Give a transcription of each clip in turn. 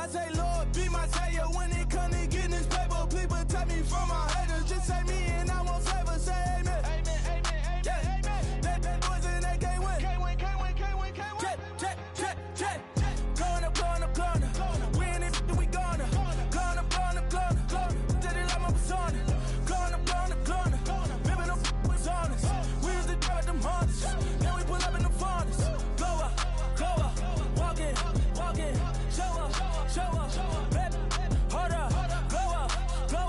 I say, Lord, be my savior when it comes to getting this paper. Please protect me from my haters. Just say me and I won't favor. Say amen. Amen, amen, amen, yeah. Amen. That boys and they can't win. Can't win, can't win, can't win, can't win. Jet. Going up. We in it, we gonna. Going up. Did it like my persona. Going up. Ripping up was honest. We used to drive them hardest. Then we pull up in the farthest. Go up. Walk in. Show up. Baby, hold up. Go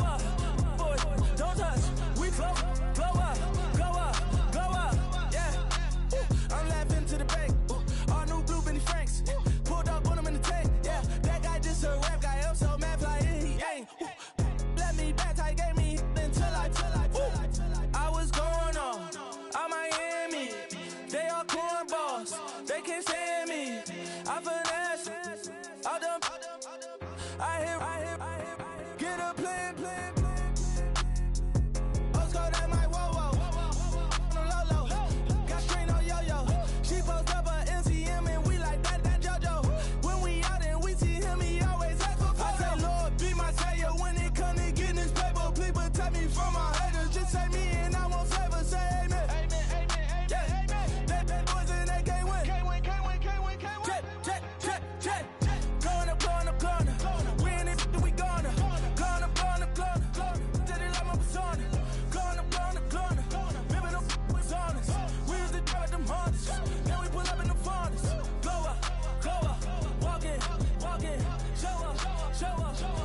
up. Boy, don't touch. We flow up. Yeah. I'm laughing to the bank. All new blue Benny Franks. Pulled up on him in the tank. Yeah, that guy just a rap guy. I'm so mad, fly in, he ain't. Let me back, tight, gave me until I was going on. I'm Miami. They all cornballs. They can't stand me. I finesse. All them. I hear. Get a plan. Oscar, that might whoa. No low. Got strain on yo-yo. She post up a MCM and we like that JoJo. When we out and we see him, he always ask for photo. I say, Lord, be my savior when it comes to getting this paper. Please protect me from my haters. Just say me and I won't favor. Say amen. Amen, yeah. Amen. That boys and they can't win. Can't win. Jet. Going up. We in it, we gonna. Going up. Did it like my persona. Going up. Ripping up was honest. We used to drive them hardest. Then we pull up in the farthest. Go up. Walk in. Show up.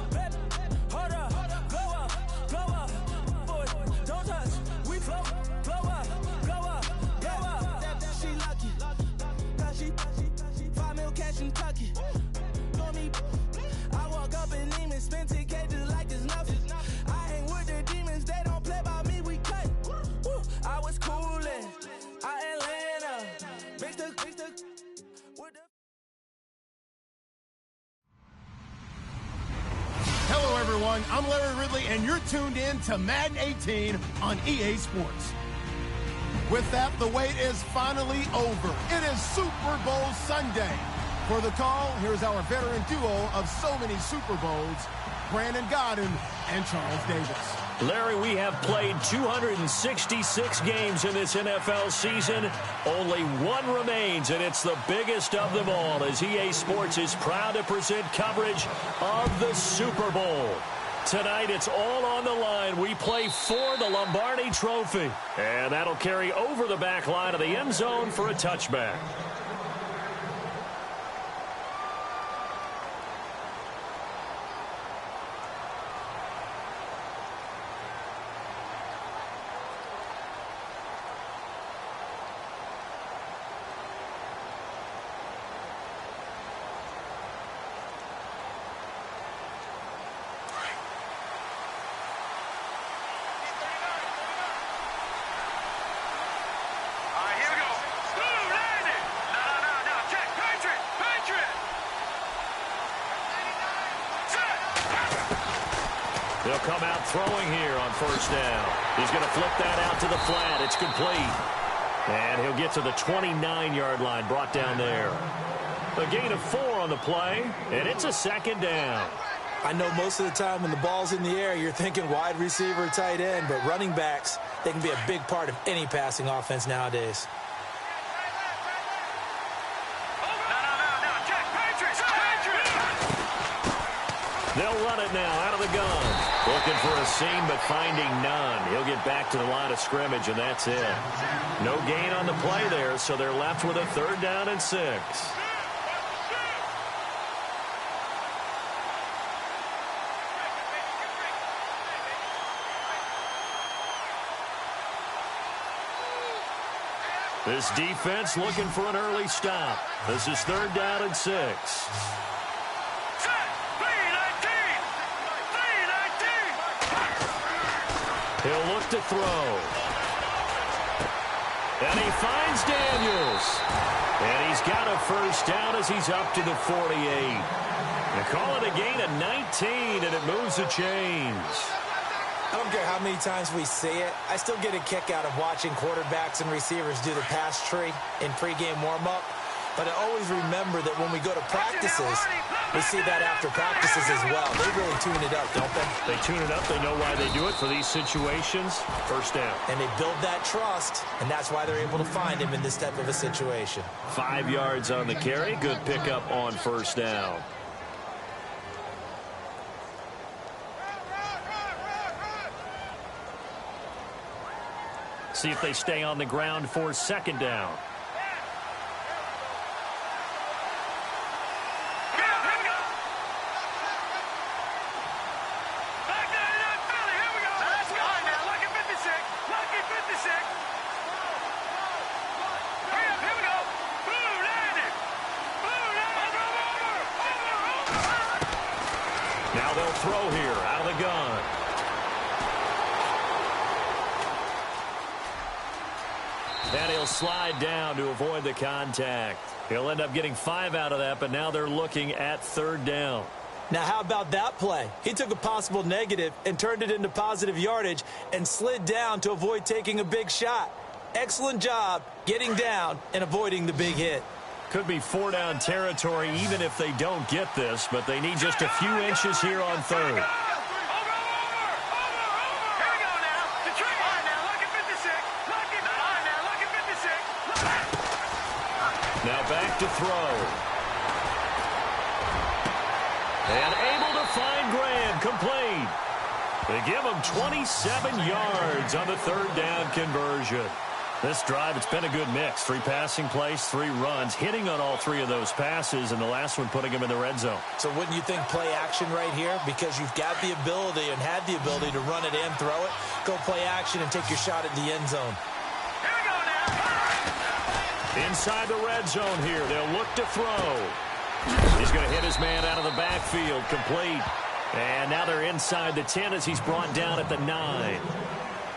Baby, hold up. Go up. Boy, don't touch. We flow up. She lucky. Cause she 5 mil cash in Kentucky. Know me. I walk up in demons, spend 10K just like it's nothing. I hang with the demons, they don't play by me, we cut. I was coolin', Atlanta. Mixed the with the. Hello, everyone. I'm Larry Ridley, and you're tuned in to Madden 18 on EA Sports. With that, the wait is finally over. It is Super Bowl Sunday. For the call, here's our veteran duo of so many Super Bowls, Brandon Godden and Charles Davis. Larry, we have played 266 games in this NFL season. Only one remains, and it's the biggest of them all, as EA Sports is proud to present coverage of the Super Bowl. Tonight, it's all on the line. We play for the Lombardi Trophy. And that'll carry over the back line of the end zone for a touchback. They'll come out throwing here on first down. He's going to flip that out to the flat. It's complete. And he'll get to the 29-yard line, brought down there. A gain of 4 on the play, and it's a second down. I know most of the time when the ball's in the air, you're thinking wide receiver, tight end, but running backs, they can be a big part of any passing offense nowadays. They'll run it now out of the gun. Looking for a seam, but finding none. He'll get back to the line of scrimmage, and that's it. No gain on the play there, so they're left with a 3rd down and 6. This defense looking for an early stop. This is 3rd down and 6. He'll look to throw. And he finds Daniels. And he's got a first down as he's up to the 48. They call it a gain of 19, and it moves the chains. I don't care how many times we see it. I still get a kick out of watching quarterbacks and receivers do the pass tree in pregame warm-up. But I always remember that when we go to practices, we see that after practices as well. They really tune it up, don't they? They tune it up. They know why they do it for these situations. First down. And they build that trust, and that's why they're able to find him in this type of a situation. 5 yards on the carry. Good pickup on first down. See if they stay on the ground for second down. Now they'll throw here out of the gun. And he'll slide down to avoid the contact. He'll end up getting 5 out of that, but now they're looking at third down. Now, how about that play? He took a possible negative and turned it into positive yardage and slid down to avoid taking a big shot. Excellent job getting down and avoiding the big hit. Could be 4-down territory even if they don't get this, but they need just a few inches here on third. Now back to throw. And able to find Graham, complete. They give him 27 yards on the third down conversion. This drive, it's been a good mix. 3 passing plays, 3 runs, hitting on all 3 of those passes, and the last one putting him in the red zone. So wouldn't you think play action right here? Because you've got the ability and had the ability to run it and throw it. Go play action and take your shot at the end zone. Inside the red zone here, they'll look to throw. He's going to hit his man out of the backfield, complete. And now they're inside the 10 as he's brought down at the 9.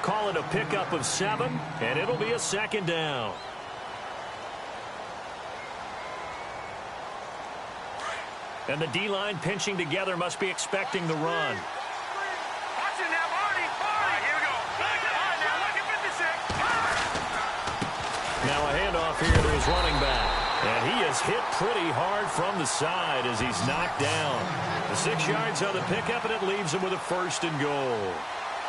Call it a pickup of 7, and it'll be a second down. And the D-line pinching together must be expecting the run. Now a handoff here to his running back. And he is hit pretty hard from the side as he's knocked down. The 6 yards on the pickup, and it leaves him with a 1st and goal.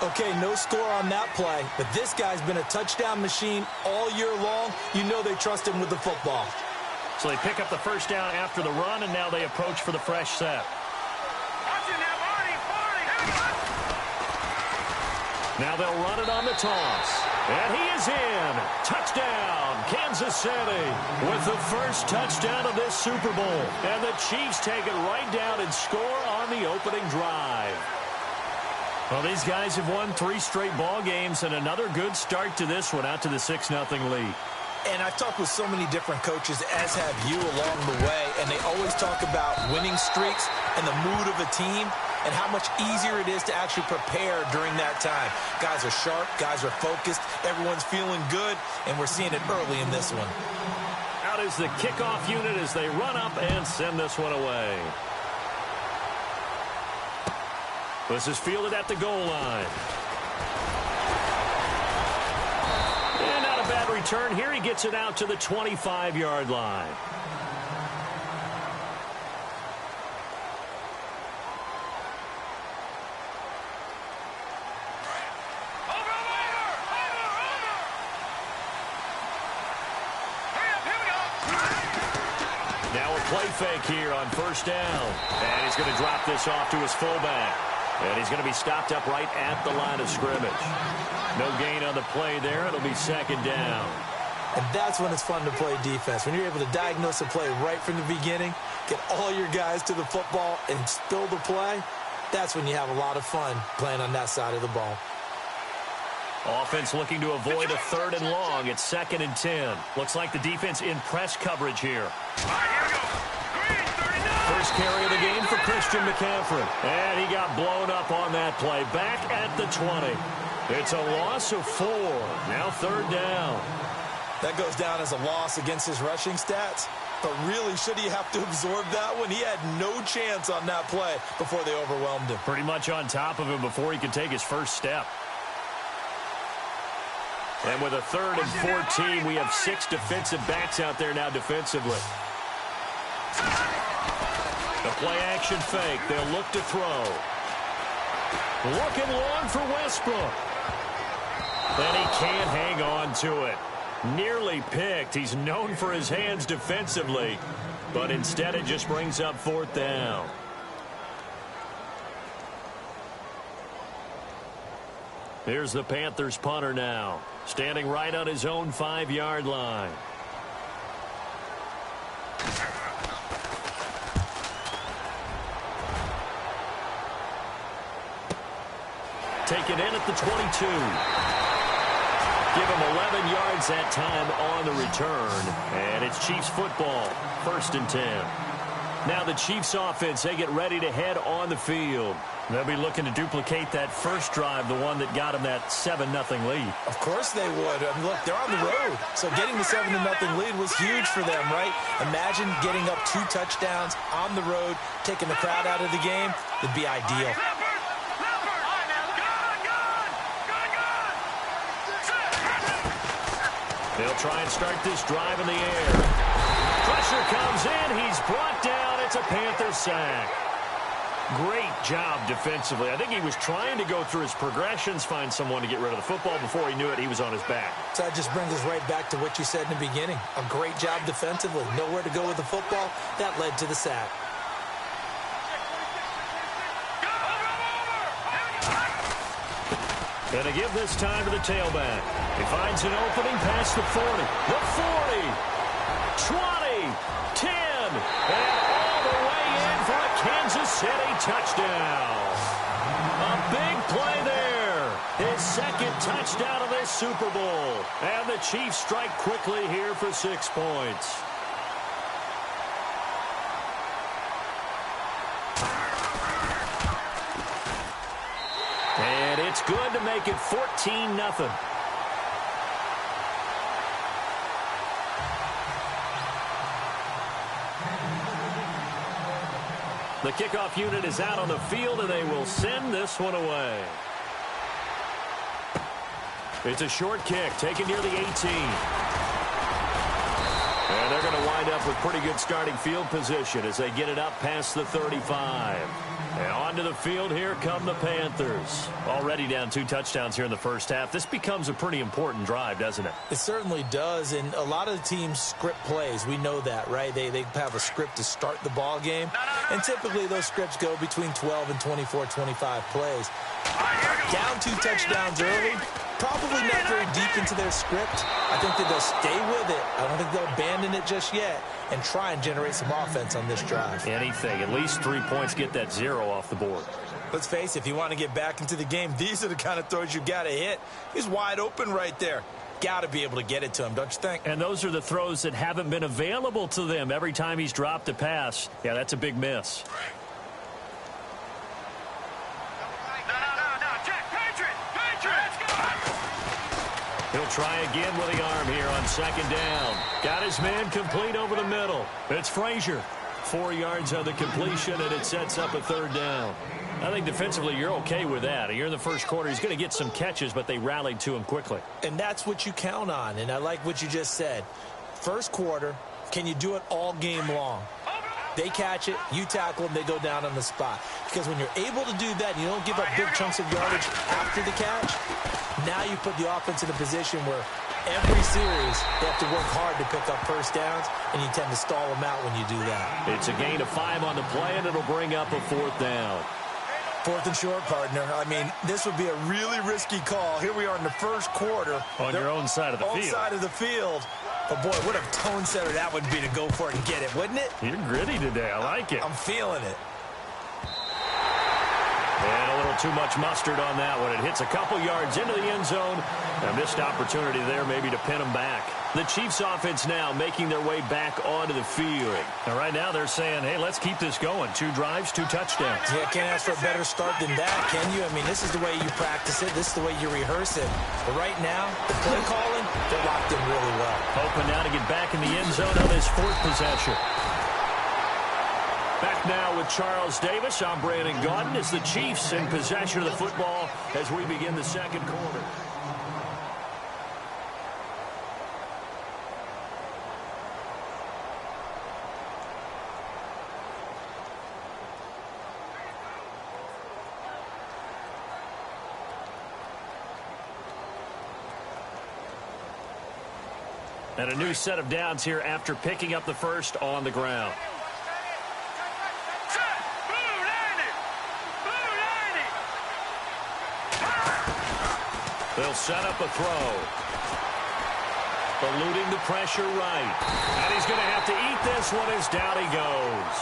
Okay, no score on that play, but this guy's been a touchdown machine all year long. You know they trust him with the football. So they pick up the 1st down after the run, and now they approach for the fresh set. Now they'll run it on the toss. And he is in. Touchdown, Kansas City, with the first touchdown of this Super Bowl. And the Chiefs take it right down and score on the opening drive. Well, these guys have won 3 straight ball games, and another good start to this one, out to the 6-0 lead. And I've talked with so many different coaches, as have you, along the way, and they always talk about winning streaks and the mood of a team and how much easier it is to actually prepare during that time. Guys are sharp, guys are focused, everyone's feeling good, and we're seeing it early in this one. Out is the kickoff unit as they run up and send this one away. This is fielded at the goal line. And not a bad return here. He gets it out to the 25-yard line. Now a play fake here on 1st down. And he's going to drop this off to his fullback. And he's going to be stopped up right at the line of scrimmage. No gain on the play there. It'll be 2nd down. And that's when it's fun to play defense. When you're able to diagnose a play right from the beginning, get all your guys to the football and spill the play, that's when you have a lot of fun playing on that side of the ball. Offense looking to avoid a 3rd and long. It's 2nd and 10. Looks like the defense in press coverage here. First carry of the game for Christian McCaffrey. And he got blown up on that play. Back at the 20. It's a loss of 4. Now 3rd down. That goes down as a loss against his rushing stats. But really, should he have to absorb that one? He had no chance on that play before they overwhelmed him. Pretty much on top of him before he could take his first step. And with a 3rd and 14, we have 6 defensive backs out there now defensively. The play-action fake. They'll look to throw. Looking long for Westbrook. And he can't hang on to it. Nearly picked. He's known for his hands defensively, but instead it just brings up 4th down. Here's the Panthers punter now, standing right on his own 5-yard line. Taken in at the 22. Give him 11 yards that time on the return. And it's Chiefs football, 1st and 10. Now the Chiefs offense, they get ready to head on the field. They'll be looking to duplicate that first drive, the one that got them that 7-0 lead. Of course they would. I mean, look, they're on the road. So getting the 7-0 lead was huge for them, right? Imagine getting up 2 touchdowns on the road, taking the crowd out of the game. It'd be ideal. They'll try and start this drive in the air. Pressure comes in. He's brought down. It's a Panther sack. Great job defensively. I think he was trying to go through his progressions, find someone to get rid of the football. Before he knew it, he was on his back. So that just brings us right back to what you said in the beginning. A great job defensively. Nowhere to go with the football. That led to the sack. And to give this time to the tailback. He finds an opening past the 40, the 40, 20, 10, and all the way in for a Kansas City touchdown. A big play there. His 2nd touchdown of this Super Bowl. And the Chiefs strike quickly here for 6 points. And it's good to make it 14-0. The kickoff unit is out on the field, and they will send this one away. It's a short kick, taken near the 18. And they're going to wind up with pretty good starting field position as they get it up past the 35. And onto the field, here come the Panthers. Already down 2 touchdowns here in the first half. This becomes a pretty important drive, doesn't it? It certainly does, and a lot of the teams script plays. We know that, right? They have a script to start the ball game, and typically those scripts go between 12 and 24, 25 plays. Down 2 touchdowns early, probably not very deep into their script. I think that they'll stay with it. I don't think they'll abandon it just yet and try and generate some offense on this drive. Anything. At least 3 points, get that 0 off the board. Let's face it, if you want to get back into the game, these are the kind of throws you got to hit. He's wide open right there. Got to be able to get it to him, don't you think? And those are the throws that haven't been available to them every time he's dropped a pass. Yeah, that's a big miss. He'll try again with the arm here on 2nd down. Got his man complete over the middle. It's Frazier. 4 yards on the completion, and it sets up a 3rd down. I think defensively you're okay with that. You're in the first quarter. He's going to get some catches, but they rallied to him quickly. And that's what you count on, and I like what you just said. First quarter, can you do it all game long? They catch it, you tackle them, they go down on the spot. Because when you're able to do that and you don't give up big chunks of yardage after the catch, now you put the offense in a position where every series they have to work hard to pick up first downs, and you tend to stall them out when you do that. It's a gain of 5 on the play, and it'll bring up a 4th down. 4th and short, partner. I mean, this would be a really risky call. Here we are in the first quarter. On your own side of the field. Own side of the field. But, boy, what a tone setter that would be to go for it and get it, wouldn't it? You're gritty today. I like it. I'm feeling it. And a little too much mustard on that one. It hits a couple yards into the end zone. A missed opportunity there maybe to pin them back. The Chiefs offense now making their way back onto the field. And right now they're saying, hey, let's keep this going. 2 drives, 2 touchdowns. Yeah, can't ask for a better start than that, can you? I mean, this is the way you practice it. This is the way you rehearse it. But right now, the play calling, they're locked in really well. Hoping now to get back in the end zone on this 4th possession. Back now with Charles Davis. I'm Brandon Gaudin as the Chiefs in possession of the football as we begin the second quarter. And a new set of downs here after picking up the first on the ground. They'll set up a throw. Eluding the pressure right. And he's going to have to eat this one as down he goes.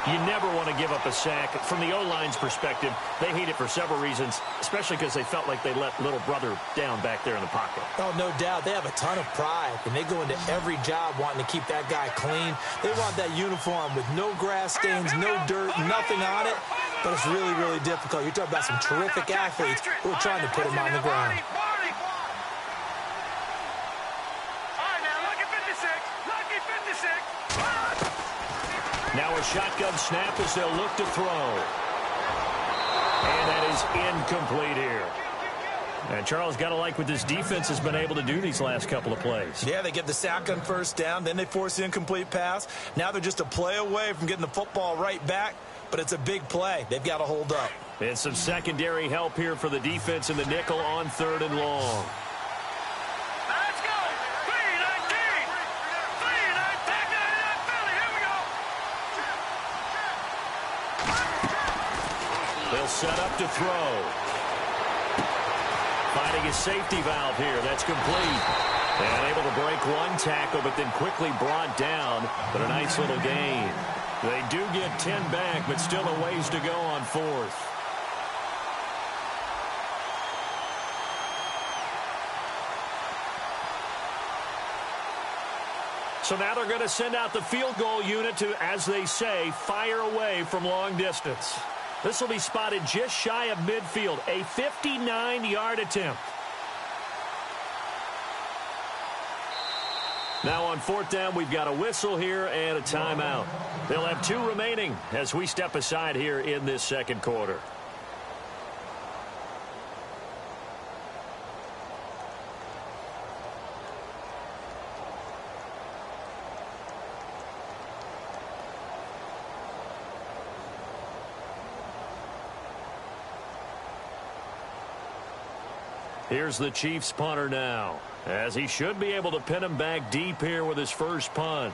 You never want to give up a sack. From the O-line's perspective, they hate it for several reasons, especially because they felt like they let little brother down back there in the pocket. Oh, no doubt. They have a ton of pride, and they go into every job wanting to keep that guy clean. They want that uniform with no grass stains, no dirt, nothing on it. But it's really, really difficult. You're talking about some terrific athletes who are trying to put him on the ground. Now a shotgun snap as they'll look to throw. And that is incomplete here. And Charles, got to like what this defense has been able to do these last couple of plays. Yeah, they get the sack on first down, then they force the incomplete pass. Now they're just a play away from getting the football right back, but it's a big play. They've got to hold up. And some secondary help here for the defense in the nickel on 3rd and long. Let's go. 3-19. 3-19. Philly. Here we go. They'll set up to throw. Finding a safety valve here. That's complete. And able to break one tackle, but then quickly brought down. But a nice little gain. They do get 10 back, but still a ways to go on 4th. So now they're going to send out the field goal unit to, as they say, fire away from long distance. This will be spotted just shy of midfield, a 59-yard attempt. Now on 4th down, we've got a whistle here and a timeout. They'll have 2 remaining as we step aside here in this second quarter. Here's the Chiefs punter now, as he should be able to pin him back deep here with his first punt.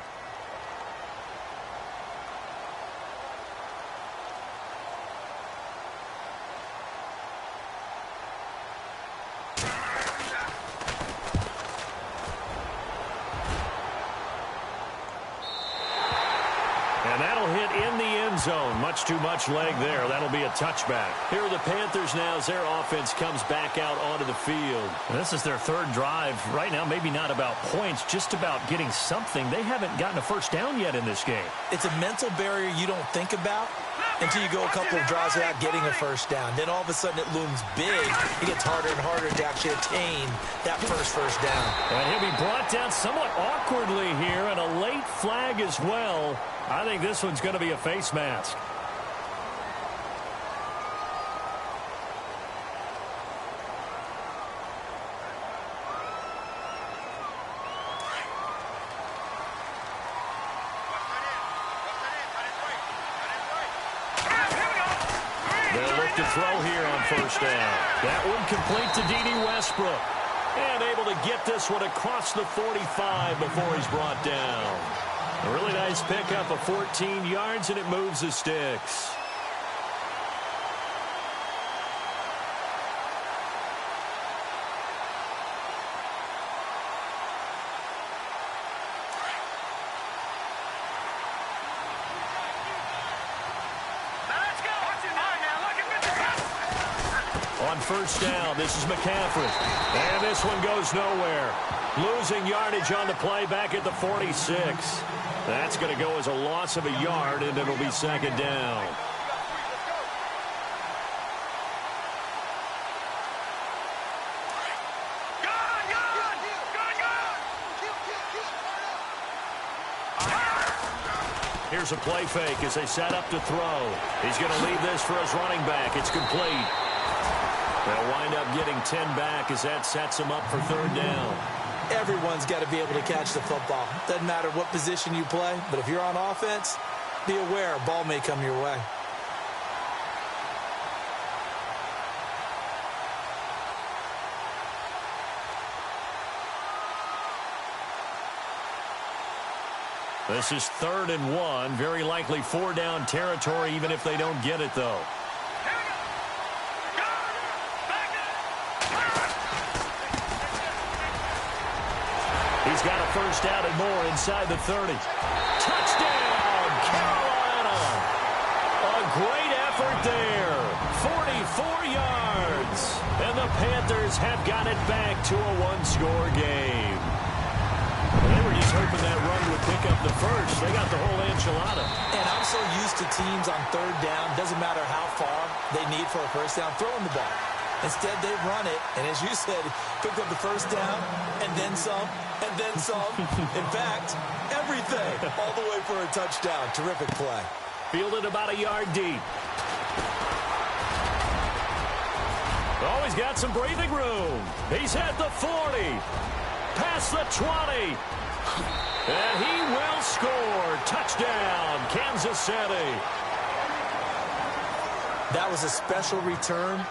And that'll hit in the end zone. Much too much leg there. That'll be a touchback. Here are the Panthers now as their offense comes back out onto the field. And this is their 3rd drive. Right now, maybe not about points, just about getting something. They haven't gotten a first down yet in this game. It's a mental barrier you don't think about until you go a couple of drives without getting a first down. Then all of a sudden it looms big. It gets harder and harder to actually attain that first down. And he'll be brought down somewhat awkwardly here, and a late flag as well. I think this one's going to be a face mask. They'll look to throw here on first down. That one complete to D.D. Westbrook. And able to get this one across the 45 before he's brought down. A really nice pickup of 14 yards, and it moves the sticks. On first down, this is McCaffrey. And this one goes nowhere. Losing yardage on the play back at the 46. That's going to go as a loss of a yard, and it'll be 2nd down. Here's a play fake as they set up to throw. He's going to leave this for his running back. It's complete. They'll wind up getting 10 back as that sets him up for 3rd down. Everyone's got to be able to catch the football. Doesn't matter what position you play, but if you're on offense, be aware a ball may come your way. This is 3rd and 1. Very likely 4-down territory, even if they don't get it, though. He's got a first down and more inside the 30. Touchdown, Carolina! A great effort there. 44 yards. And the Panthers have got it back to a one-score game. They were just hoping that run would pick up the first. They got the whole enchilada. And I'm so used to teams on 3rd down, doesn't matter how far they need for a first down, throwing the ball. Instead, they run it, and as you said, picked up the first down, and then some, and then some. In fact, everything, all the way for a touchdown. Terrific play. Fielded about a yard deep. Oh, he's got some breathing room. He's at the 40. Past the 20. And he will score. Touchdown, Kansas City. That was a special return,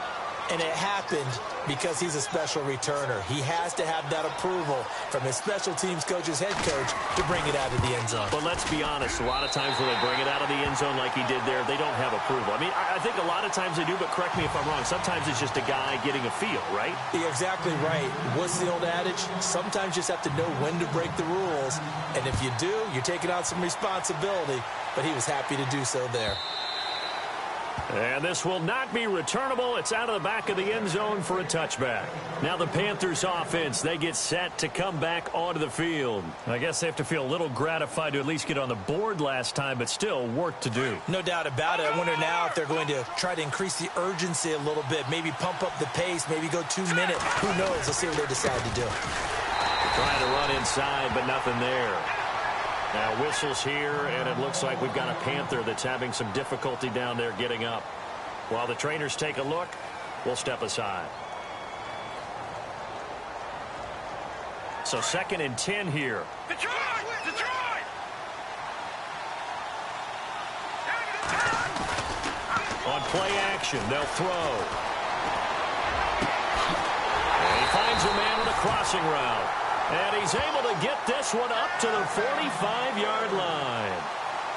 and it happened because he's a special returner. He has to have that approval from his special teams coach's head coach to bring it out of the end zone. But let's be honest, a lot of times when they bring it out of the end zone like he did there, they don't have approval. I mean, I think a lot of times they do, but correct me if I'm wrong. Sometimes it's just a guy getting a feel, right? You're exactly right. What's the old adage? Sometimes you just have to know when to break the rules. And if you do, you're taking on some responsibility. But he was happy to do so there. And this will not be returnable. It's out of the back of the end zone for a touchback. Now the Panthers offense, they get set to come back onto the field. I guess they have to feel a little gratified to at least get on the board last time, but still work to do. No doubt about it. I wonder now if they're going to try to increase the urgency a little bit, maybe pump up the pace, maybe go 2 minutes. Who knows? Let's see what they decide to do. Trying to run inside, but nothing there. Now whistles here, and it looks like we've got a Panther that's having some difficulty down there getting up. While the trainers take a look, we'll step aside. So 2nd and 10 here. Detroit! Detroit! On play action, they'll throw. And he finds a man with a crossing route. And he's able to get this one up to the 45-yard line.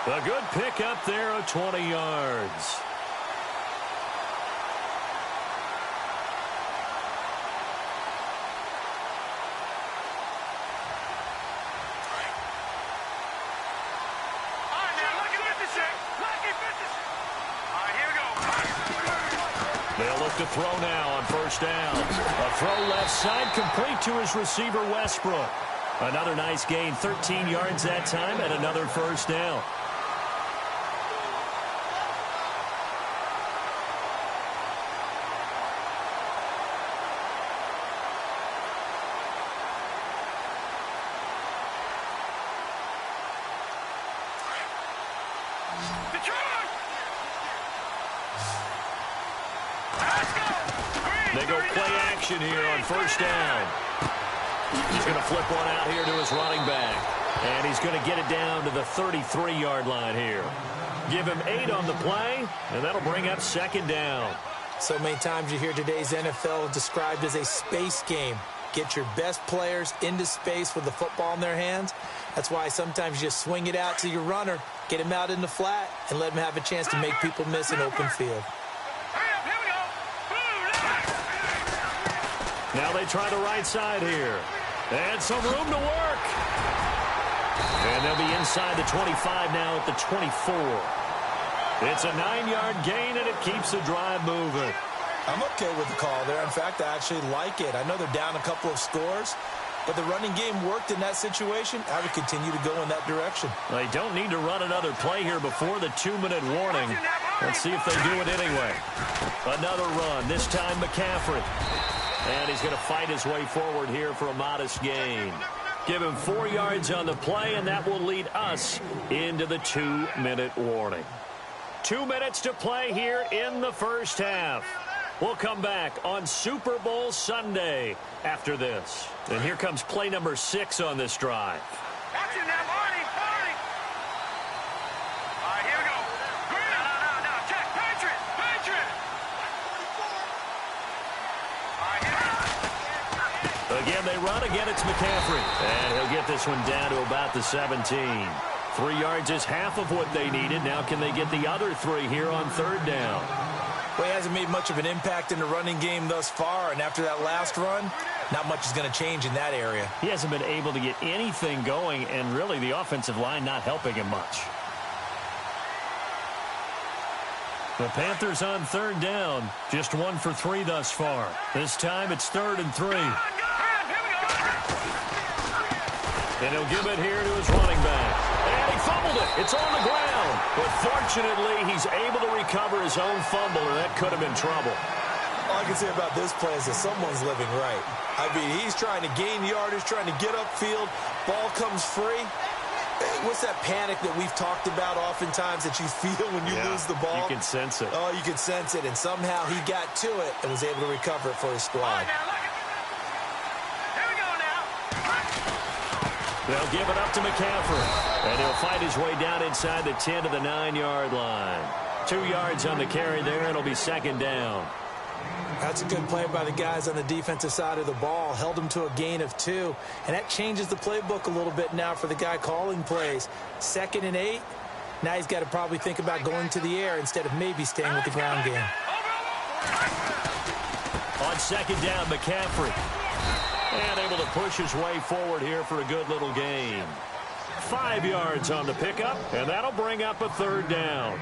A good pickup there of 20 yards. They'll look to throw now on first down. A throw left side complete to his receiver, Westbrook. Another nice gain, 13 yards that time, and another first down. They go play action here on first down. He's going to flip one out here to his running back. And he's going to get it down to the 33-yard line here. Give him 8 on the play, and that'll bring up 2nd down. So many times you hear today's NFL described as a space game. Get your best players into space with the football in their hands. That's why sometimes you just swing it out to your runner, get him out in the flat, and let him have a chance to make people miss an open field. Now they try the right side here. And some room to work. And they'll be inside the 25 now at the 24. It's a 9-yard gain, and it keeps the drive moving. I'm okay with the call there. In fact, I actually like it. I know they're down a couple of scores, but the running game worked in that situation. I would continue to go in that direction. They don't need to run another play here before the 2-minute warning. Let's see if they do it anyway. Another run, this time McCaffrey. And he's going to fight his way forward here for a modest gain. Give him 4 yards on the play, and that will lead us into the 2-minute warning. 2 minutes to play here in the first half. We'll come back on Super Bowl Sunday after this. And here comes play number 6 on this drive. Action now, Barney, Barney. All right, here we go. No, check, Patriot. All right, here we go. Again, they run. Again, it's McCaffrey. And he'll get this one down to about the 17. 3 yards is half of what they needed. Now can they get the other 3 here on 3rd down? Well, he hasn't made much of an impact in the running game thus far, and after that last run, not much is going to change in that area. He hasn't been able to get anything going, and really the offensive line not helping him much. The Panthers on 3rd down, just 1 for 3 thus far. This time it's 3rd and 3. And he'll give it here to his running back. And he fumbled it. It's on the ground. But fortunately, he's able to recover his own fumble, and that could have been trouble. All I can say about this play is that someone's living right. I mean, he's trying to gain yardage, trying to get upfield. Ball comes free. What's that panic that we've talked about oftentimes that you feel when you lose the ball? You can sense it. Oh, you can sense it. And somehow he got to it and was able to recover it for his squad. They'll give it up to McCaffrey. And he'll fight his way down inside the 10 to the 9-yard line. 2 yards on the carry there. It'll be 2nd down. That's a good play by the guys on the defensive side of the ball. Held them to a gain of 2. And that changes the playbook a little bit now for the guy calling plays. 2nd and 8. Now he's got to probably think about going to the air instead of maybe staying with the ground game. On 2nd down, McCaffrey. And able to push his way forward here for a good little gain. 5 yards on the pickup, and that'll bring up a 3rd down.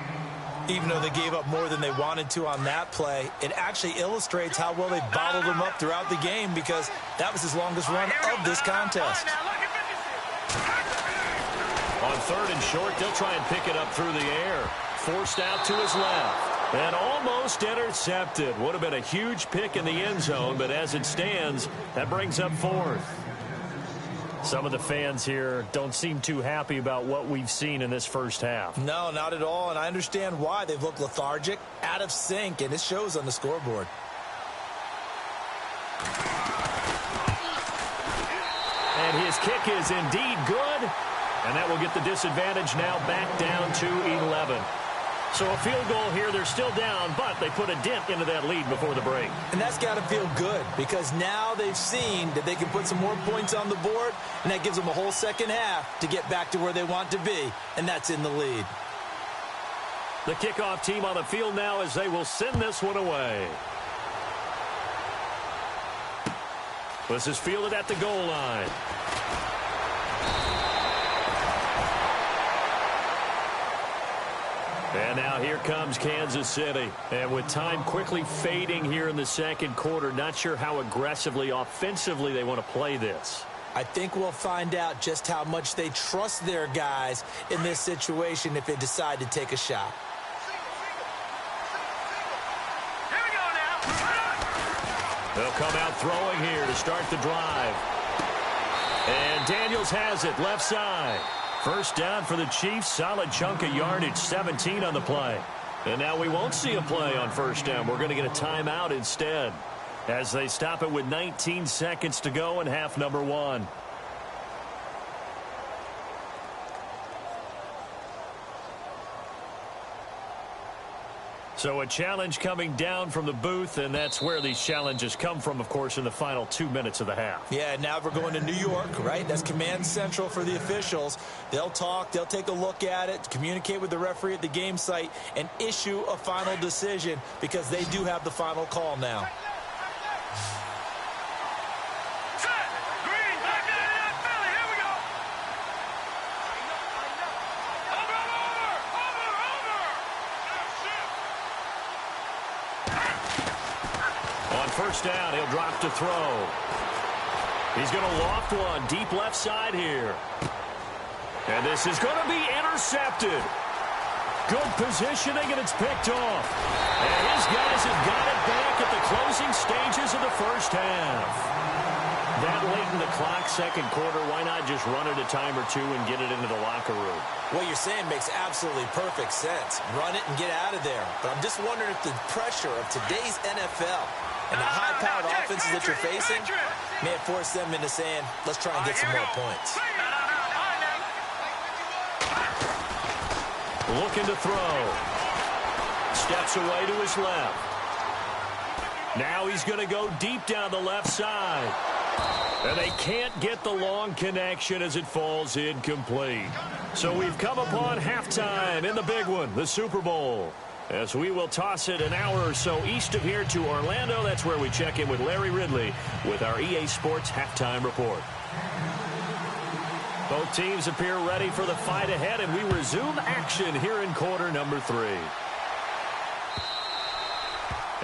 Even though they gave up more than they wanted to on that play, it actually illustrates how well they bottled him up throughout the game because that was his longest run of this contest. On 3rd and short, they'll try and pick it up through the air. Forced out to his left. And almost intercepted. Would have been a huge pick in the end zone, but as it stands, that brings up 4th. Some of the fans here don't seem too happy about what we've seen in this first half. No, not at all, and I understand why. They've looked lethargic, out of sync, and it shows on the scoreboard. And his kick is indeed good, and that will get the disadvantage now back down to 11. So a field goal here, they're still down, but they put a dent into that lead before the break. And that's got to feel good because now they've seen that they can put some more points on the board, and that gives them a whole second half to get back to where they want to be, and that's in the lead. The kickoff team on the field now as they will send this one away. This is fielded at the goal line. And now here comes Kansas City. And with time quickly fading here in the 2nd quarter, not sure how aggressively, offensively they want to play this. I think we'll find out just how much they trust their guys in this situation if they decide to take a shot. They'll come out throwing here to start the drive. And Daniels has it left side. First down for the Chiefs. Solid chunk of yardage, 17 on the play. And now we won't see a play on 1st down. We're going to get a timeout instead as they stop it with 19 seconds to go in half number 1. So a challenge coming down from the booth, and that's where these challenges come from, of course, in the final 2 minutes of the half. Yeah, now we're going to New York, right? That's command central for the officials. They'll talk, they'll take a look at it, communicate with the referee at the game site, and issue a final decision because they do have the final call now. First down, he'll drop to throw. He's going to loft one deep left side here. And this is going to be intercepted. Good positioning, and it's picked off. And his guys have got it back at the closing stages of the first half. That late in the clock, 2nd quarter, why not just run it a time or 2 and get it into the locker room? What you're saying makes absolutely perfect sense. Run it and get out of there. But I'm just wondering if the pressure of today's NFL and the high-powered offenses that you're facing may have forced them into saying, let's try and get some more points. Looking to throw. Steps away to his left. Now he's going to go deep down the left side. And they can't get the long connection as it falls incomplete. So we've come upon halftime in the big one, the Super Bowl. As we will toss it an hour or so east of here to Orlando. That's where we check in with Larry Ridley with our EA Sports Halftime Report. Both teams appear ready for the fight ahead, and we resume action here in quarter number 3.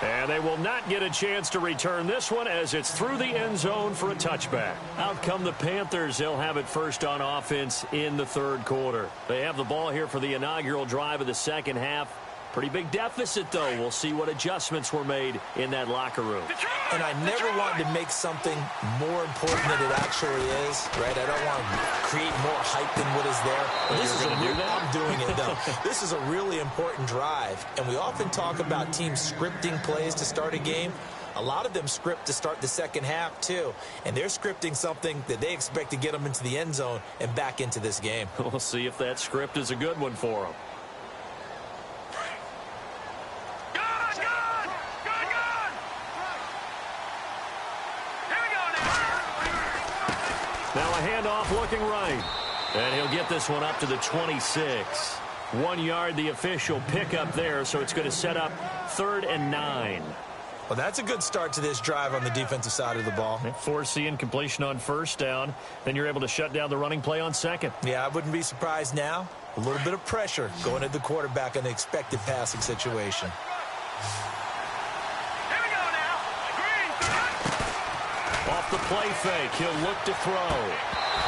And they will not get a chance to return this one as it's through the end zone for a touchback. Out come the Panthers. They'll have it first on offense in the third quarter. They have the ball here for the inaugural drive of the second half. Pretty big deficit, though. We'll see what adjustments were made in that locker room. And I never wanted to make something more important than it actually is, right? I don't want to create more hype than what is there. But this is I'm doing it, though. This is a really important drive. And we often talk about teams scripting plays to start a game. A lot of them script to start the second half, too. And they're scripting something that they expect to get them into the end zone and back into this game. We'll see if that script is a good one for them. Now a handoff looking right. And he'll get this one up to the 26. 1 yard, the official pickup there, so it's going to set up 3rd and 9. Well, that's a good start to this drive on the defensive side of the ball. Forcing completion on first down. Then you're able to shut down the running play on second. Yeah, I wouldn't be surprised now. A little bit of pressure going at the quarterback in the expected passing situation. Off the play fake, he'll look to throw.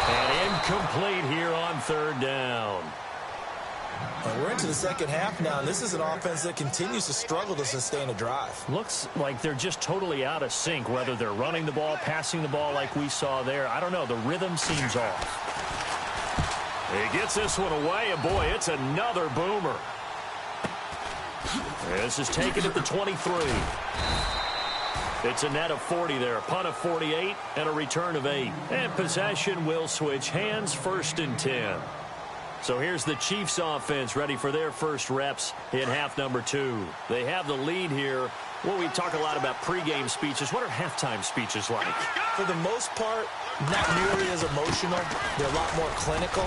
And incomplete here on 3rd down. Well, we're into the second half now, and this is an offense that continues to struggle to sustain a drive. Looks like they're just totally out of sync, whether they're running the ball, passing the ball like we saw there. I don't know. The rhythm seems off. He gets this one away, and boy, it's another boomer. This is taken at the 23. It's a net of 40 there, a punt of 48, and a return of 8. And possession will switch hands, 1st and 10. So here's the Chiefs offense ready for their first reps in half number 2. They have the lead here. Well, we talk a lot about pregame speeches. What are halftime speeches like? For the most part, not nearly as emotional. They're a lot more clinical.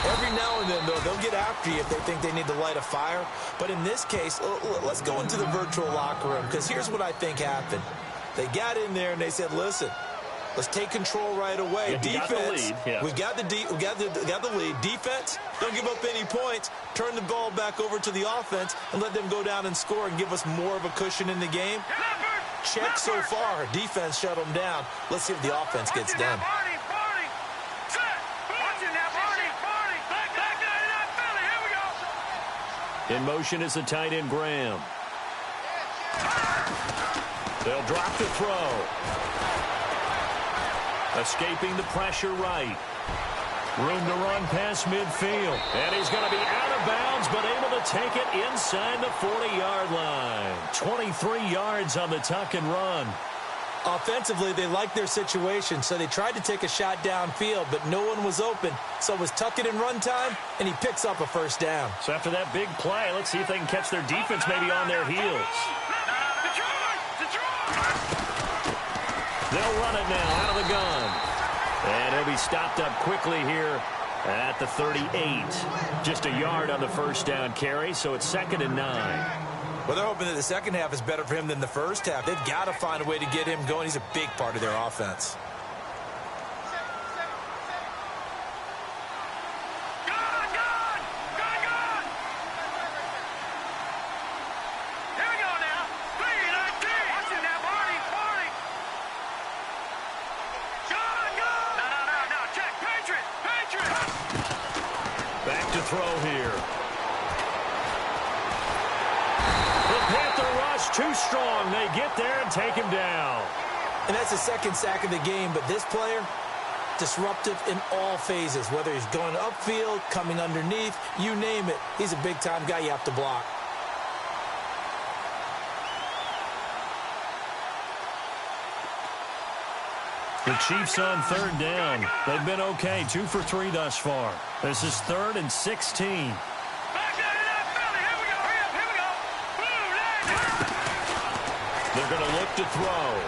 Every now and then, though, they'll get after you if they think they need to light a fire. But in this case, let's go into the virtual locker room, because here's what I think happened. They got in there and they said, listen, let's take control right away. Defense, we got the lead. Defense, don't give up any points. Turn the ball back over to the offense and let them go down and score and give us more of a cushion in the game. Check so far. Defense shut them down. Let's see if the offense gets done. In motion is the tight end, Graham. They'll drop to throw. Escaping the pressure right. Room to run past midfield. And he's going to be out of bounds, but able to take it inside the 40-yard line. 23 yards on the tuck and run. Offensively, they liked their situation, so they tried to take a shot downfield, but no one was open. So it was tuck it and run time, and he picks up a first down. So after that big play, let's see if they can catch their defense maybe on their heels. They'll run it now out of the gun. And he'll be stopped up quickly here at the 38. Just a yard on the first down carry, so it's 2nd and 9. Well, they're hoping that the second half is better for him than the first half. They've got to find a way to get him going. He's a big part of their offense. Back to throw here. The Panther rush too strong. They get there and take him down. And that's the second sack of the game, but this player, disruptive in all phases, whether he's going upfield, coming underneath, you name it. He's a big-time guy you have to block. The Chiefs on 3rd down. They've been okay, 2 for 3 thus far. This is 3rd and 16. They're going to look to throw.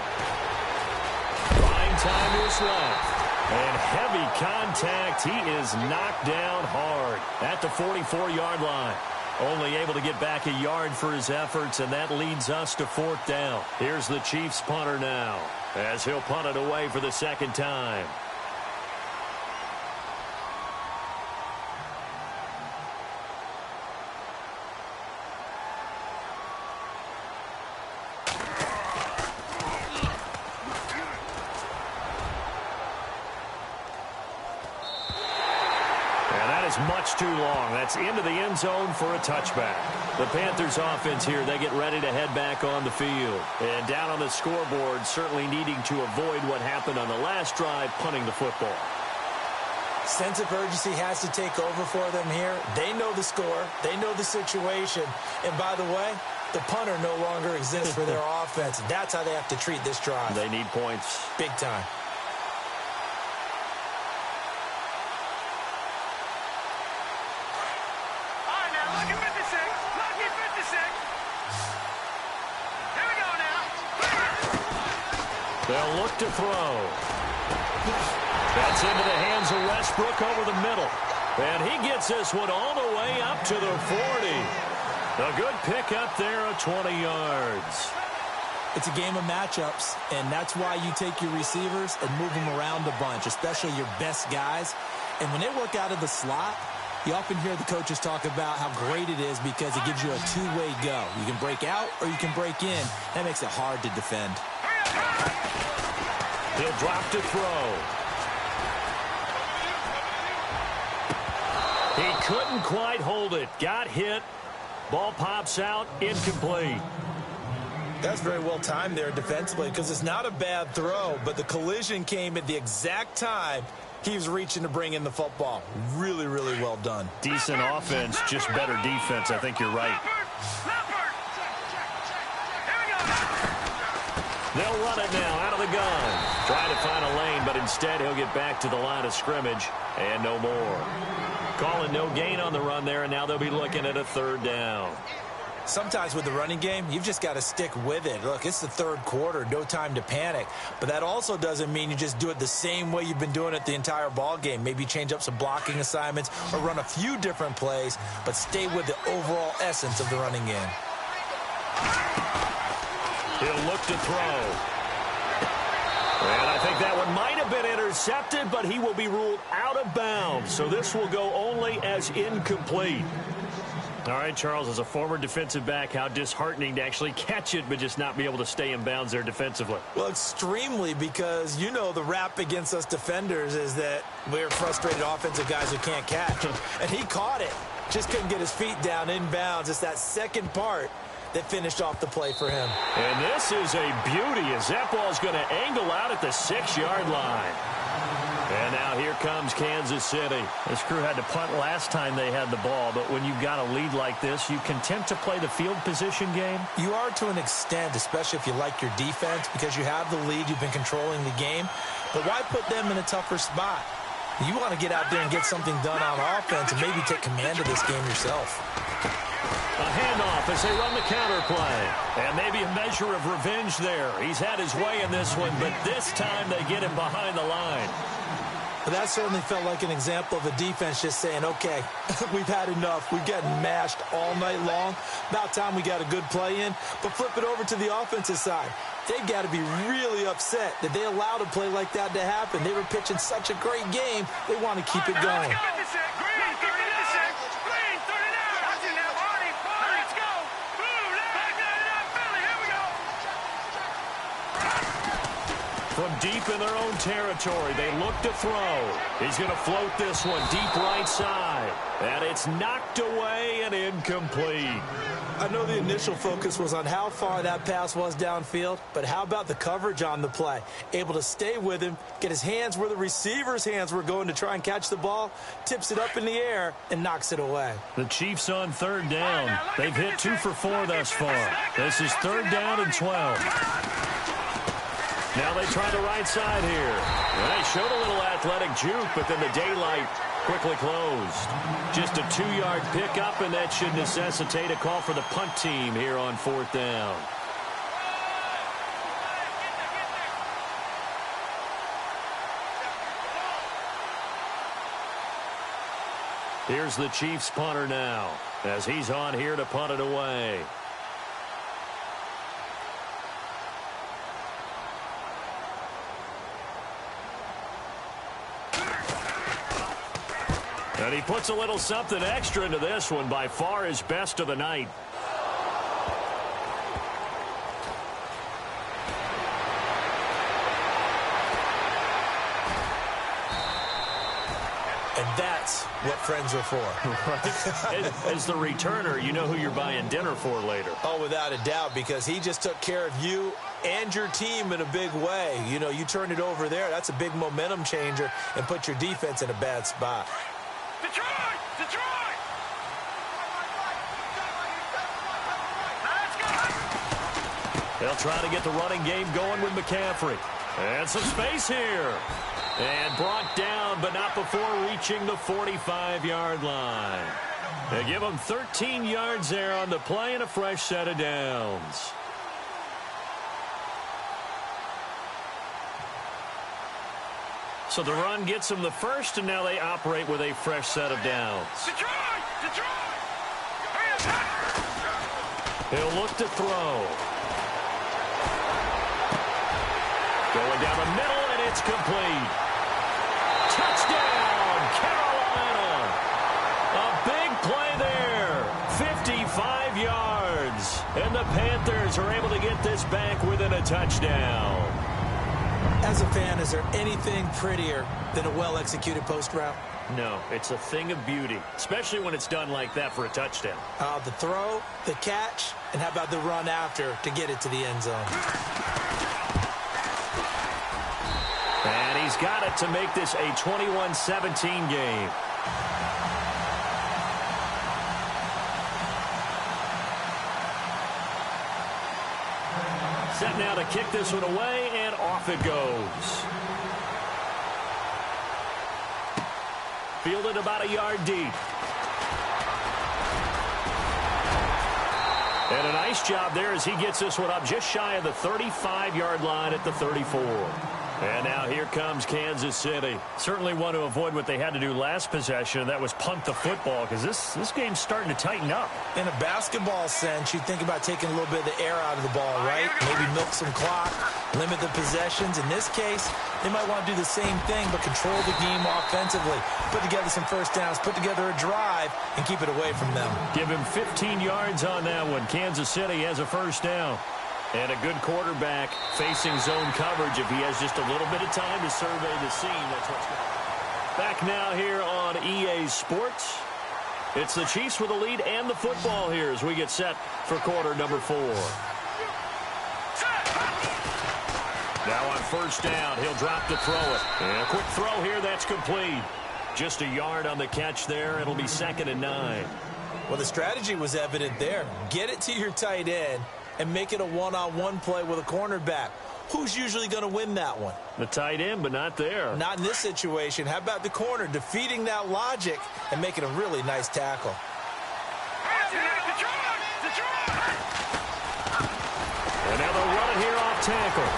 Trying time is left. And heavy contact. He is knocked down hard at the 44-yard line. Only able to get back a yard for his efforts, and that leads us to 4th down. Here's the Chiefs punter now, as he'll punt it away for the second time. Much too long. That's into the end zone for a touchback. The Panthers offense here, they get ready to head back on the field. And down on the scoreboard, certainly needing to avoid what happened on the last drive, punting the football. Sense of urgency has to take over for them here. They know the score. They know the situation. And by the way, the punter no longer exists for their offense. That's how they have to treat this drive. They need points. Big time. They'll look to throw. That's into the hands of Westbrook over the middle. And he gets this one all the way up to the 40. A good pick up there of 20 yards. It's a game of matchups, and that's why you take your receivers and move them around a bunch, especially your best guys. And when they work out of the slot, you often hear the coaches talk about how great it is because it gives you a two-way go. You can break out or you can break in. That makes it hard to defend. He'll drop to throw. He couldn't quite hold it. Got hit. Ball pops out. Incomplete. That's very well timed there defensively because it's not a bad throw, but the collision came at the exact time he was reaching to bring in the football. Really, really well done. Decent offense, just better defense. I think you're right. They'll run it now out of the gun. Trying to find a lane, but instead he'll get back to the line of scrimmage and no more. Calling no gain on the run there, and now they'll be looking at a 3rd down. Sometimes with the running game, you've just got to stick with it. Look, it's the 3rd quarter, no time to panic. But that also doesn't mean you just do it the same way you've been doing it the entire ball game. Maybe change up some blocking assignments or run a few different plays, but stay with the overall essence of the running game. He'll look to throw. And I think that one might have been intercepted, but he will be ruled out of bounds. So this will go only as incomplete. All right, Charles, as a former defensive back, how disheartening to actually catch it but just not be able to stay in bounds there defensively. Well, extremely, because you know the rap against us defenders is that we're frustrated offensive guys who can't catch. And he caught it. Just couldn't get his feet down in bounds. It's that second part that finished off the play for him. And this is a beauty as that ball's going to angle out at the 6-yard line. And now here comes Kansas City. This crew had to punt last time they had the ball, but when you've got a lead like this, you content to play the field position game? You are to an extent, especially if you like your defense, because you have the lead, you've been controlling the game. But why put them in a tougher spot? You want to get out there and get something done on offense and maybe take command of this game yourself. A handoff as they run the counter play. And maybe a measure of revenge there. He's had his way in this one, but this time they get him behind the line. But that certainly felt like an example of a defense just saying, okay, we've had enough. We've gotten mashed all night long. About time we got a good play in. But flip it over to the offensive side. They've got to be really upset that they allowed a play like that to happen. They were pitching such a great game, they want to keep it going. From deep in their own territory, they look to throw. He's going to float this one deep right side. And it's knocked away and incomplete. I know the initial focus was on how far that pass was downfield, but how about the coverage on the play? Able to stay with him, get his hands where the receiver's hands were going to try and catch the ball, tips it up in the air, and knocks it away. The Chiefs on 3rd down. They've hit 2 for 4 thus far. This is 3rd down and 12. Now they try the right side here. Well, they showed a little athletic juke, but then the daylight quickly closed. Just a 2-yard pickup, and that should necessitate a call for the punt team here on 4th down. Here's the Chiefs punter now, as he's on here to punt it away. And he puts a little something extra into this one, by far his best of the night. And that's what friends are for. As the returner, you know who you're buying dinner for later. Oh, without a doubt, because he just took care of you and your team in a big way. You know, you turned it over there. That's a big momentum changer and put your defense in a bad spot. Detroit! Detroit! They'll try to get the running game going with McCaffrey. And some space here. And brought down, but not before reaching the 45-yard line. They give him 13 yards there on the play and a fresh set of downs. So the run gets them the first, and now they operate with a fresh set of downs. Detroit! Detroit! He'll look to throw. Going down the middle, and it's complete. Touchdown, Carolina. A big play there. 55 yards. And the Panthers are able to get this back within a touchdown. As a fan, is there anything prettier than a well-executed post route? No, it's a thing of beauty, especially when it's done like that for a touchdown. The throw, the catch, and how about the run after to get it to the end zone? And he's got it to make this a 21-17 game. Set now to kick this one away, and off it goes. Fielded about a yard deep. And a nice job there as he gets this one up just shy of the 35-yard line at the 34. And now here comes Kansas City. Certainly want to avoid what they had to do last possession, and that was punt the football, because this game's starting to tighten up. In a basketball sense, you think about taking a little bit of the air out of the ball, right? Maybe milk some clock, limit the possessions. In this case, they might want to do the same thing, but control the game offensively. Put together some first downs, put together a drive, and keep it away from them. Give him 15 yards on that one. Kansas City has a first down. And a good quarterback facing zone coverage. If he has just a little bit of time to survey the scene, that's what's going on. Back now here on EA Sports. It's the Chiefs with the lead and the football here as we get set for quarter number 4. Now on first down, he'll drop to throw it. And a quick throw here, that's complete. Just a yard on the catch there. It'll be 2nd and 9. Well, the strategy was evident there. Get it to your tight end and make it a one-on-one play with a cornerback. Who's usually going to win that one? The tight end, but not there. Not in this situation. How about the corner defeating that logic and making a really nice tackle? And now they'll run it here off tackle.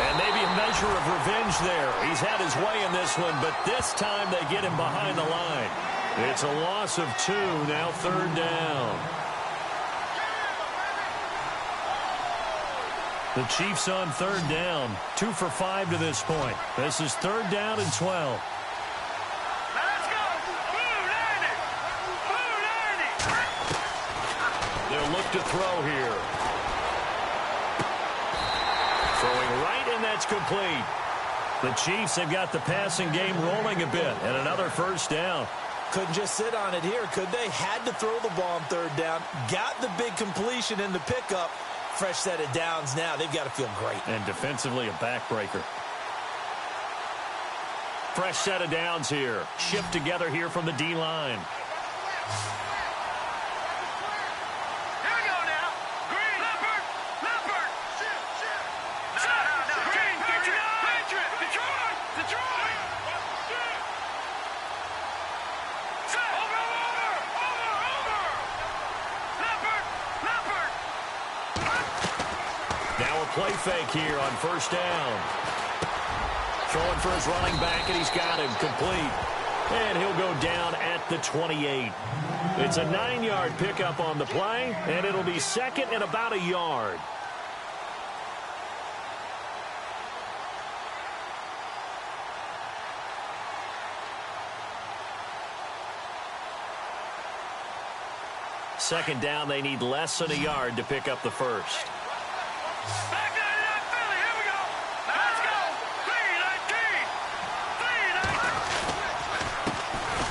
And maybe a measure of revenge there. He's had his way in this one, but this time they get him behind the line. It's a loss of 2, now 3rd down. The Chiefs on 3rd down. 2 for 5 to this point. This is 3rd down and 12. Let's go! They'll look to throw here. Throwing right, and that's complete. The Chiefs have got the passing game rolling a bit, and another first down. Couldn't just sit on it here, could they? Had to throw the ball on 3rd down. Got the big completion in the pickup. Fresh set of downs now. They've got to feel great. And defensively, a backbreaker. Fresh set of downs here. Shift together here from the D-line. Here we go now. Green. Leopard. Leopard. No. Green. Patriot. Detroit. Detroit. Over. Leopard. Leopard. Now a play fake here on first down. Throwing for his running back, and he's got him complete. and he'll go down at the 28. It's a 9-yard pickup on the play, and it'll be second and about a yard. Second down, they need less than a yard to pick up the first. Back to that Philly. Here we go. Let's go.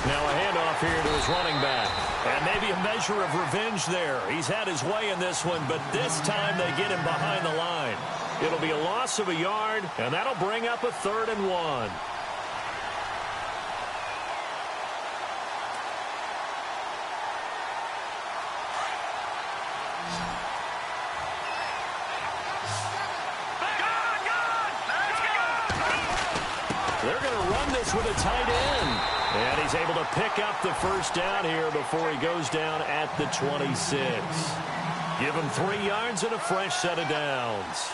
3-19. Now a handoff here to his running back. And maybe a measure of revenge there. He's had his way in this one, but this time they get him behind the line. It'll be a loss of a yard, and that'll bring up a 3rd and 1. They're going to run this with a tight end. And he's able to pick up the first down here before he goes down at the 26. Give him 3 yards and a fresh set of downs.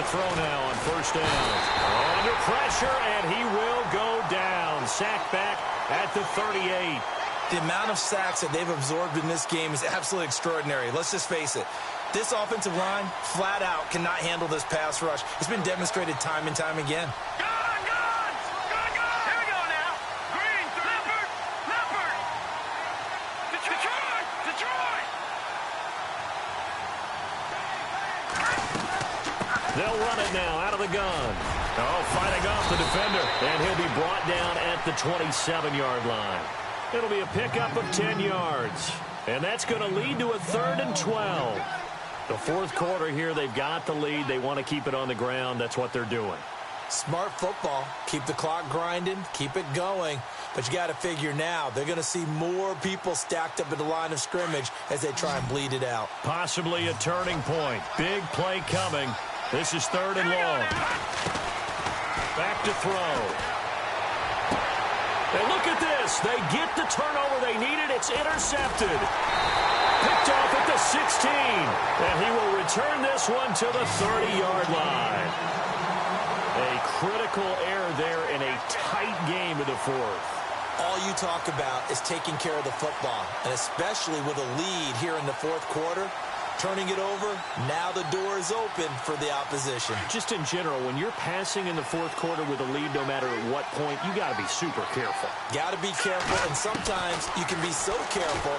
Throw now on first down. Under pressure, and he will go down. Sack back at the 38. The amount of sacks that they've absorbed in this game is absolutely extraordinary. Let's just face it. This offensive line, flat out, cannot handle this pass rush. It's been demonstrated time and time again. Here we go now. Green, Leopard. Detroit. They'll run it now out of the gun. Oh, fighting off the defender. And he'll be brought down at the 27-yard line. It'll be a pickup of 10 yards. And that's going to lead to a 3rd and 12. The fourth quarter here, they've got the lead. They want to keep it on the ground. That's what they're doing. Smart football. Keep the clock grinding. Keep it going. But you got to figure now, they're going to see more people stacked up at the line of scrimmage as they try and bleed it out. Possibly a turning point. Big play coming. This is 3rd and long. Back to throw. And look at this. They get the turnover they needed. It's intercepted. Picked off at the 16. And he will return this one to the 30-yard line. A critical error there in a tight game of the fourth. All you talk about is taking care of the football, and especially with a lead here in the fourth quarter. Turning it over, now the door is open for the opposition. Just in general, when you're passing in the fourth quarter with a lead, no matter at what point, you got to be super careful. Got to be careful, and sometimes you can be so careful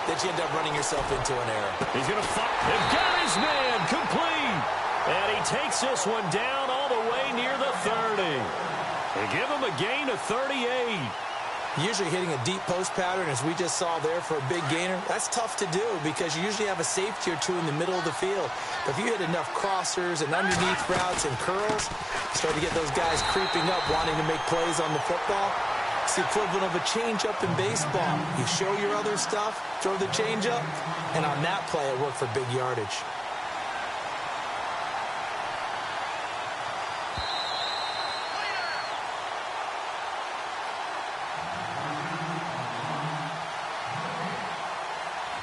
that you end up running yourself into an error. He's going to fight. They've got his man complete. And he takes this one down all the way near the 30. They give him a gain of 38. Usually hitting a deep post pattern, as we just saw there for a big gainer, that's tough to do because you usually have a safety or two in the middle of the field. But if you hit enough crossers and underneath routes and curls, you start to get those guys creeping up, wanting to make plays on the football. It's the equivalent of a changeup in baseball. You show your other stuff, throw the changeup, and on that play, it worked for big yardage.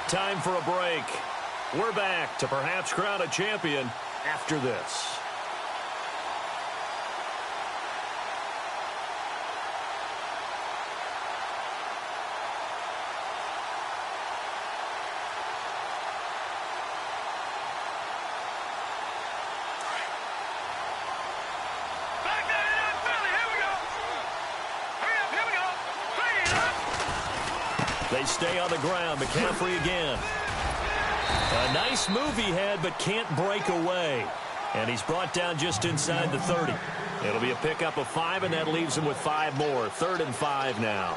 Time for a break. We're back to perhaps crown a champion after this. They stay on the ground. McCaffrey again. A nice move he had, but can't break away. And he's brought down just inside the 30. It'll be a pickup of 5, and that leaves him with 5 more. 3rd and 5 now.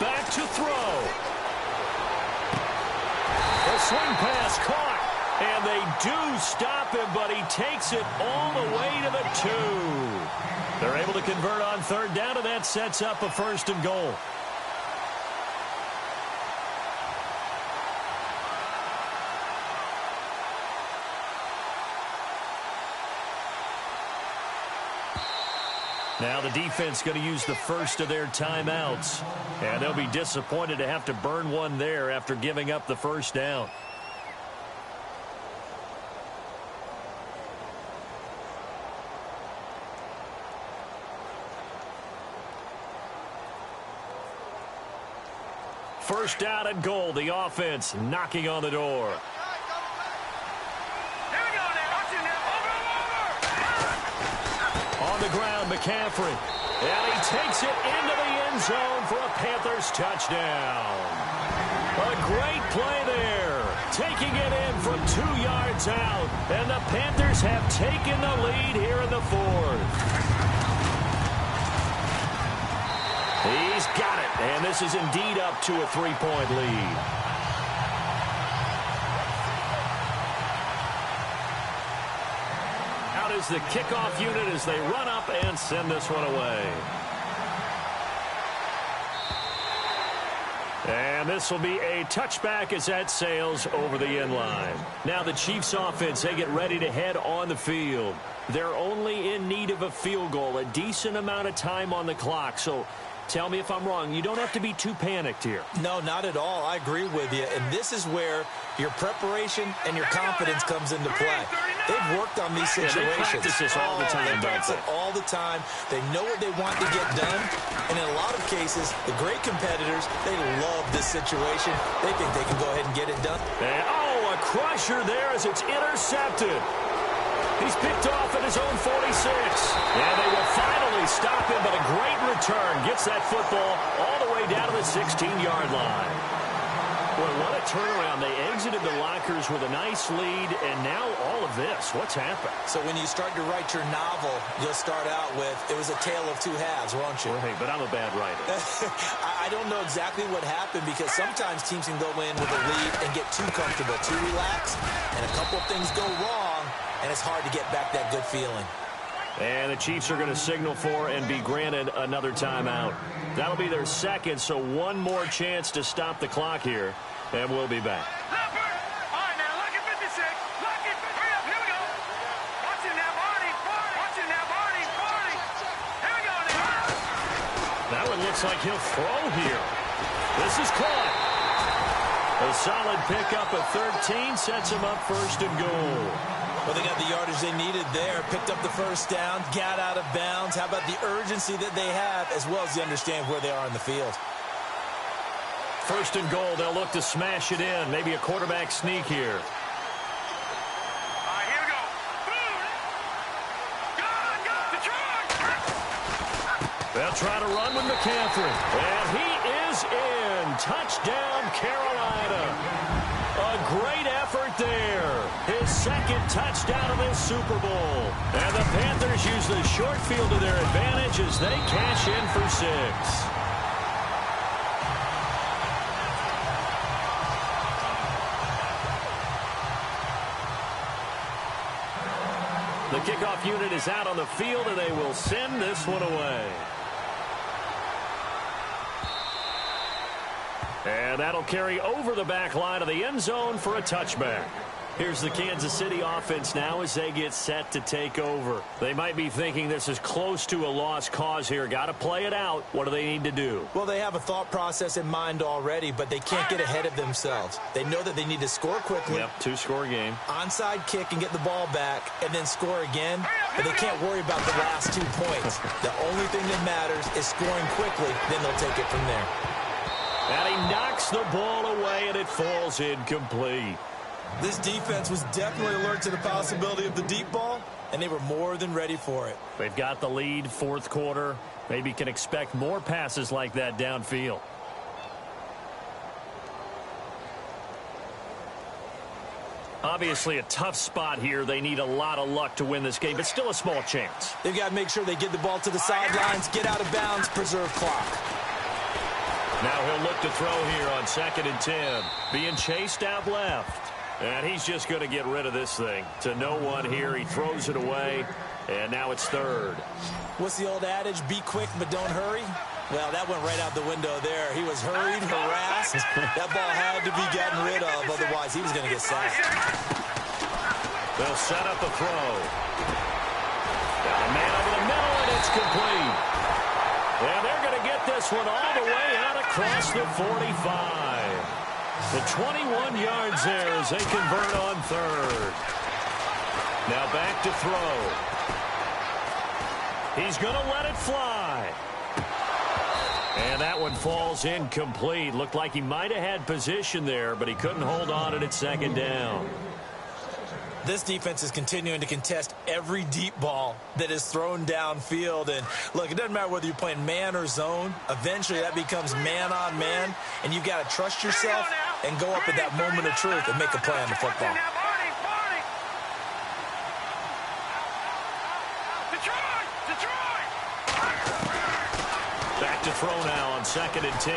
Back to throw. The swing pass caught. And they do stop him, but he takes it all the way to the 2. They're able to convert on third down, and that sets up a 1st and goal. Now the defense going to use the first of their timeouts. And they'll be disappointed to have to burn one there after giving up the 1st down. First down and goal. The offense knocking on the door. On the ground, McCaffrey. And he takes it into the end zone for a Panthers touchdown. A great play there. Taking it in from 2 yards out. And the Panthers have taken the lead here in the 4th. He's got it. And this is indeed up to a 3-point lead. Out is the kickoff unit as they run up and send this one away. And this will be a touchback as that sails over the end line. Now the Chiefs offense, they get ready to head on the field. They're only in need of a field goal, a decent amount of time on the clock. So tell me if I'm wrong. You don't have to be too panicked here. No, not at all. I agree with you. And this is where your preparation and your confidence comes into play. They've worked on these situations. They practice this all the time. They practice it all the time. They know what they want to get done. And in a lot of cases, the great competitors, they love this situation. They think they can go ahead and get it done. And, oh, a crusher there as it's intercepted. He's picked off at his own 46. And they will finally stop him, but a great return. Gets that football all the way down to the 16-yard line. Boy, what a turnaround. They exited the lockers with a nice lead, and now all of this. What's happened? So when you start to write your novel, you'll start out with, it was a tale of 2 halves, won't you? Right, but I'm a bad writer. I don't know exactly what happened because sometimes teams can go in with a lead and get too comfortable, too relaxed, and a couple of things go wrong, and it's hard to get back that good feeling. And the Chiefs are going to signal for and be granted another timeout. That'll be their second, so one more chance to stop the clock here, and we'll be back. That one looks like he'll throw here. This is caught. A solid pickup of 13 sets him up 1st and goal. Well, they got the yardage they needed there, picked up the 1st down, got out of bounds. How about the urgency that they have, as well as they understand where they are in the field? 1st and goal, they'll look to smash it in. Maybe a quarterback sneak here. Here we go. They'll try to run with McCaffrey. And he is in. Touchdown, Carolina. A great effort there. His 2nd touchdown of this Super Bowl. And the Panthers use the short field to their advantage as they cash in for 6. The kickoff unit is out on the field, and they will send this one away. And that'll carry over the back line of the end zone for a touchback. Here's the Kansas City offense now as they get set to take over. They might be thinking this is close to a lost cause here. Got to play it out. What do they need to do? Well, they have a thought process in mind already, but they can't get ahead of themselves. They know that they need to score quickly. Yep, 2-score game. Onside kick and get the ball back and then score again, but they can't worry about the last 2 points. The only thing that matters is scoring quickly, then they'll take it from there. And he knocks the ball away, and it falls incomplete. This defense was definitely alert to the possibility of the deep ball, and they were more than ready for it. They've got the lead, 4th quarter. Maybe can expect more passes like that downfield. Obviously a tough spot here. They need a lot of luck to win this game, but still a small chance. They've got to make sure they get the ball to the sidelines, get out of bounds, preserve clock. Now he'll look to throw here on 2nd and 10. Being chased out left. And he's just going to get rid of this thing. To no one here. He throws it away. And now it's third. What's the old adage? Be quick, but don't hurry. Well, that went right out the window there. He was hurried, harassed. That ball had to be gotten rid of. Otherwise, he was going to get sacked. They'll set up the throw. Got a man over the middle, and it's complete. And they're going to get this one all the way out across the 45. The 21 yards there as they convert on third. Now back to throw. He's going to let it fly. And that one falls incomplete. Looked like he might have had position there, but he couldn't hold on at second down. This defense is continuing to contest every deep ball that is thrown downfield. And, look, it doesn't matter whether you're playing man or zone. Eventually, that becomes man on man. And you've got to trust yourself and go up at that moment of truth and make a play on the football. Back to throw now on 2nd and 10.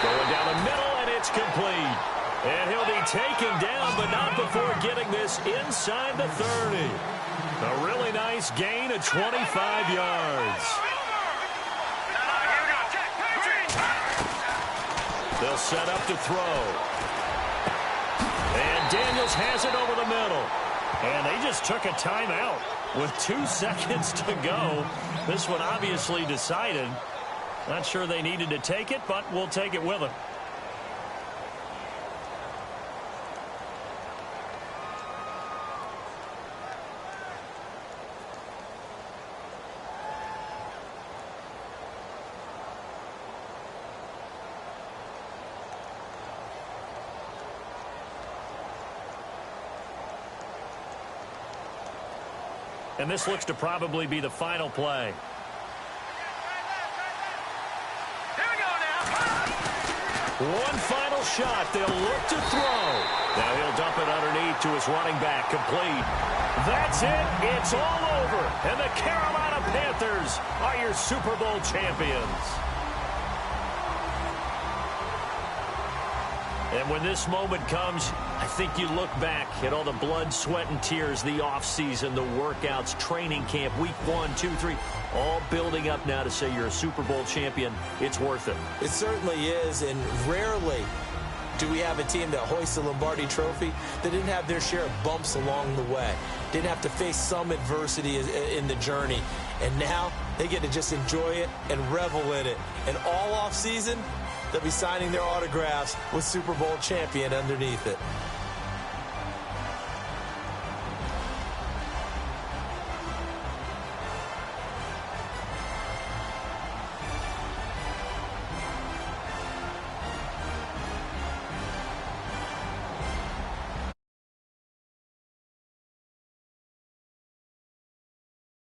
Going down the middle, and it's complete. And he'll be taken down, but not before getting this inside the 30. A really nice gain of 25 yards. They'll set up to throw. And Daniels has it over the middle. And they just took a timeout with 2 seconds to go. This one obviously decided. Not sure they needed to take it, but we'll take it with them. And this looks to probably be the final play. One final shot. They'll look to throw. Now he'll dump it underneath to his running back. Complete. That's it. It's all over. And the Carolina Panthers are your Super Bowl champions. And when this moment comes, I think you look back at all the blood, sweat, and tears, the offseason, the workouts, training camp, week 1, 2, 3, all building up now to say you're a Super Bowl champion. It's worth it. It certainly is, and rarely do we have a team that hoists the Lombardi Trophy that didn't have their share of bumps along the way, didn't have to face some adversity in the journey, and now they get to just enjoy it and revel in it. And all offseason, they'll be signing their autographs with Super Bowl champion underneath it.